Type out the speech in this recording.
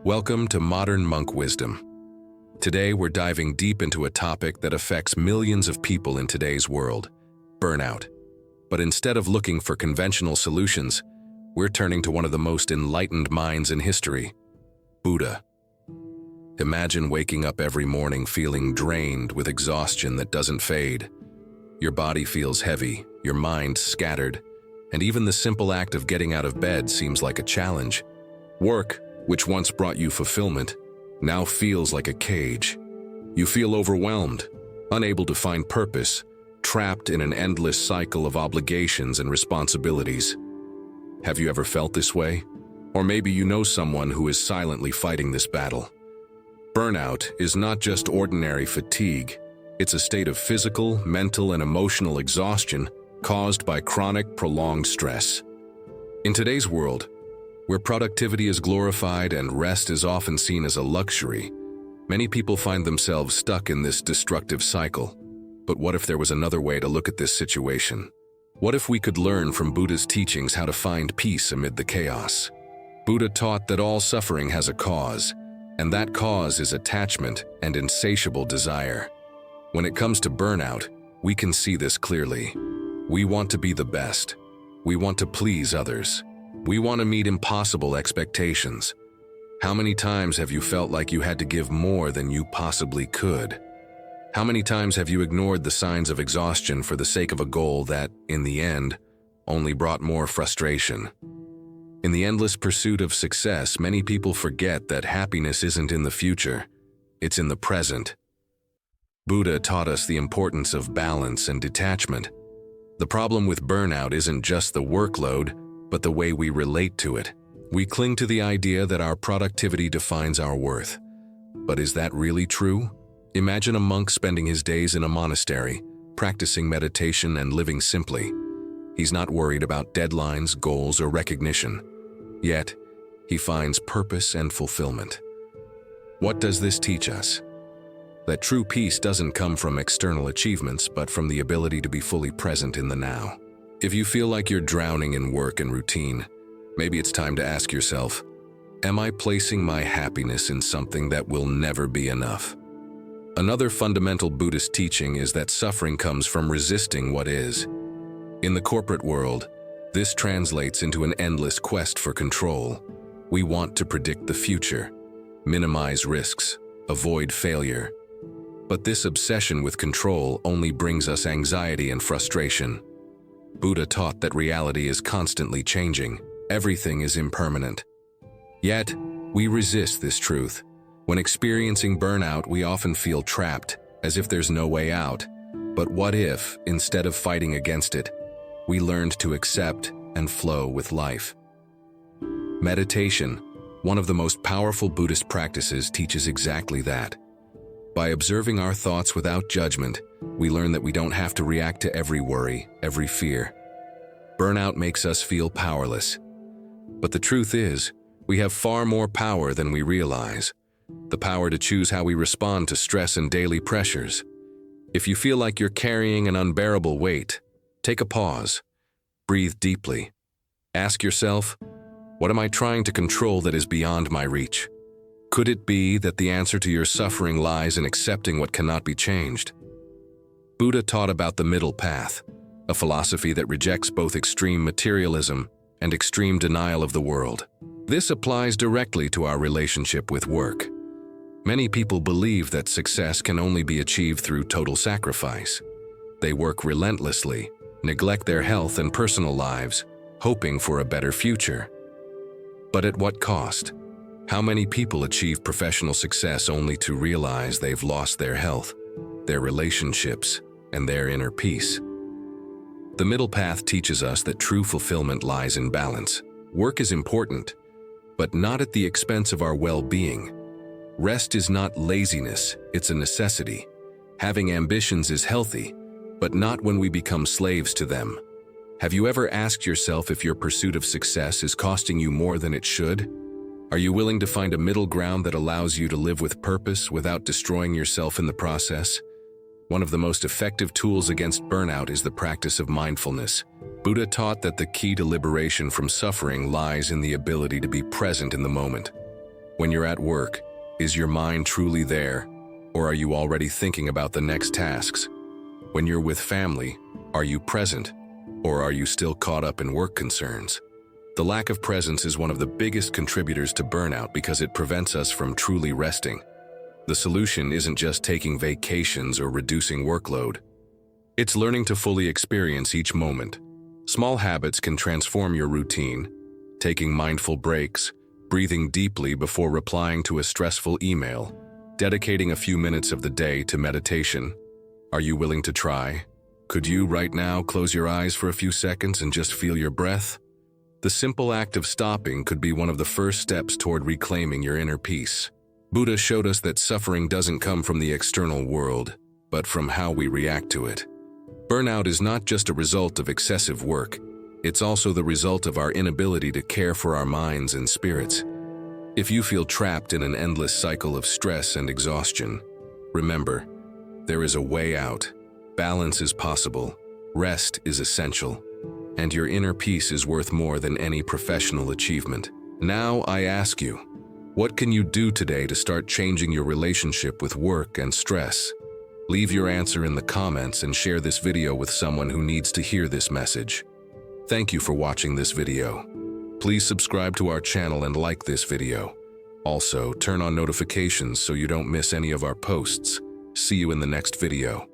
Welcome to Modern Monk Wisdom. Today we're diving deep into a topic that affects millions of people in today's world, burnout. But instead of looking for conventional solutions, we're turning to one of the most enlightened minds in history, Buddha. Imagine waking up every morning feeling drained with exhaustion that doesn't fade. Your body feels heavy, your mind scattered, and even the simple act of getting out of bed seems like a challenge. Work, which once brought you fulfillment, now feels like a cage. You feel overwhelmed, unable to find purpose, trapped in an endless cycle of obligations and responsibilities. Have you ever felt this way? Or maybe you know someone who is silently fighting this battle. Burnout is not just ordinary fatigue. It's a state of physical, mental, and emotional exhaustion caused by chronic, prolonged stress. In today's world, where productivity is glorified and rest is often seen as a luxury, many people find themselves stuck in this destructive cycle. But what if there was another way to look at this situation? What if we could learn from Buddha's teachings how to find peace amid the chaos? Buddha taught that all suffering has a cause, and that cause is attachment and insatiable desire. When it comes to burnout, we can see this clearly. We want to be the best. We want to please others. We want to meet impossible expectations. How many times have you felt like you had to give more than you possibly could? How many times have you ignored the signs of exhaustion for the sake of a goal that, in the end, only brought more frustration? In the endless pursuit of success, many people forget that happiness isn't in the future, it's in the present. Buddha taught us the importance of balance and detachment. The problem with burnout isn't just the workload, but the way we relate to it. We cling to the idea that our productivity defines our worth. But is that really true? Imagine a monk spending his days in a monastery, practicing meditation and living simply. He's not worried about deadlines, goals, or recognition. Yet, he finds purpose and fulfillment. What does this teach us? That true peace doesn't come from external achievements, but from the ability to be fully present in the now. If you feel like you're drowning in work and routine, maybe it's time to ask yourself, am I placing my happiness in something that will never be enough? Another fundamental Buddhist teaching is that suffering comes from resisting what is. In the corporate world, this translates into an endless quest for control. We want to predict the future, minimize risks, avoid failure. But this obsession with control only brings us anxiety and frustration. Buddha taught that reality is constantly changing. Everything is impermanent. Yet, we resist this truth. When experiencing burnout, we often feel trapped, as if there's no way out. But what if, instead of fighting against it, we learned to accept and flow with life? Meditation, one of the most powerful Buddhist practices, teaches exactly that. By observing our thoughts without judgment, we learn that we don't have to react to every worry, every fear. Burnout makes us feel powerless. But the truth is, we have far more power than we realize. The power to choose how we respond to stress and daily pressures. If you feel like you're carrying an unbearable weight, take a pause. Breathe deeply. Ask yourself, what am I trying to control that is beyond my reach? Could it be that the answer to your suffering lies in accepting what cannot be changed? Buddha taught about the middle path, a philosophy that rejects both extreme materialism and extreme denial of the world. This applies directly to our relationship with work. Many people believe that success can only be achieved through total sacrifice. They work relentlessly, neglect their health and personal lives, hoping for a better future. But at what cost? How many people achieve professional success only to realize they've lost their health, their relationships, and their inner peace? The middle path teaches us that true fulfillment lies in balance. Work is important, but not at the expense of our well-being. Rest is not laziness, it's a necessity. Having ambitions is healthy, but not when we become slaves to them. Have you ever asked yourself if your pursuit of success is costing you more than it should? Are you willing to find a middle ground that allows you to live with purpose without destroying yourself in the process? One of the most effective tools against burnout is the practice of mindfulness. Buddha taught that the key to liberation from suffering lies in the ability to be present in the moment. When you're at work, is your mind truly there, or are you already thinking about the next tasks? When you're with family, are you present, or are you still caught up in work concerns? The lack of presence is one of the biggest contributors to burnout because it prevents us from truly resting. The solution isn't just taking vacations or reducing workload. It's learning to fully experience each moment. Small habits can transform your routine. Taking mindful breaks, breathing deeply before replying to a stressful email, dedicating a few minutes of the day to meditation. Are you willing to try? Could you, right now, close your eyes for a few seconds and just feel your breath? The simple act of stopping could be one of the first steps toward reclaiming your inner peace. Buddha showed us that suffering doesn't come from the external world, but from how we react to it. Burnout is not just a result of excessive work, it's also the result of our inability to care for our minds and spirits. If you feel trapped in an endless cycle of stress and exhaustion, remember, there is a way out. Balance is possible, rest is essential, and your inner peace is worth more than any professional achievement. Now I ask you, what can you do today to start changing your relationship with work and stress? Leave your answer in the comments and share this video with someone who needs to hear this message. Thank you for watching this video. Please subscribe to our channel and like this video. Also, turn on notifications so you don't miss any of our posts. See you in the next video.